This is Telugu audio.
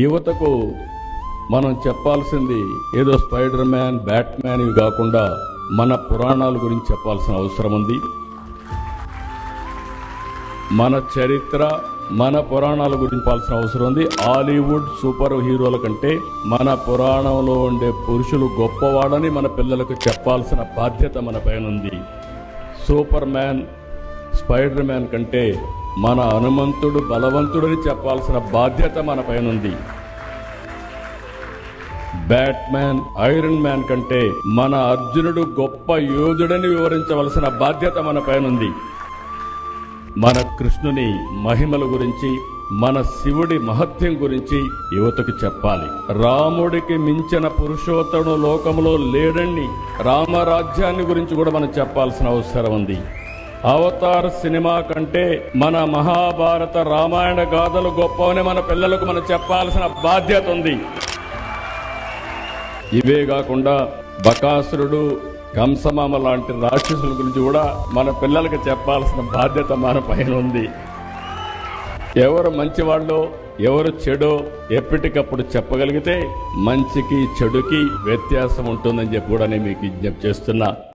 యువతకు మనం చెప్పాల్సింది ఏదో స్పైడర్ మ్యాన్, బ్యాట్మ్యాన్ ఇవి కాకుండా మన పురాణాల గురించి చెప్పాల్సిన అవసరం ఉంది. మన చరిత్ర, మన పురాణాల గురించి చెప్పాల్సిన అవసరం ఉంది. హాలీవుడ్ సూపర్ హీరోల కంటే మన పురాణంలో ఉండే పురుషులు గొప్పవాడని మన పిల్లలకు చెప్పాల్సిన బాధ్యత మన పైన ఉంది. సూపర్ మ్యాన్, స్పైడర్ మ్యాన్ కంటే మన హనుమంతుడు బలవంతుడని చెప్పాల్సిన బాధ్యత మన పైన ఉంది. బ్యాట్మ్యాన్, ఐరన్ మ్యాన్ కంటే మన అర్జునుడు గొప్ప యోధుడని వివరించవలసిన బాధ్యత మన పైన ఉంది. మన కృష్ణుని మహిమల గురించి, మన శివుడి మహత్యం గురించి యువతకు చెప్పాలి. రాముడికి మించిన పురుషోత్తముడు లోకంలో లేడని రామరాజ్యాన్ని గురించి కూడా మనం చెప్పాల్సిన అవసరం ఉంది. అవతార్ సినిమా కంటే మన మహాభారత రామాయణ గాథలు గొప్పవని మన పిల్లలకు మనం చెప్పాల్సిన బాధ్యత ఉంది. ఇవే కాకుండా బకాసురుడు, కంసమామ లాంటి రాక్షసుల గురించి కూడా మన పిల్లలకు చెప్పాల్సిన బాధ్యత మన పైన ఉంది. ఎవరు మంచివాళ్ళో ఎవరు చెడో ఎప్పటికప్పుడు చెప్పగలిగితే మంచికి చెడుకి వ్యత్యాసం ఉంటుందని చెప్పి కూడా నేను మీకు విజ్ఞప్తి చేస్తున్నా.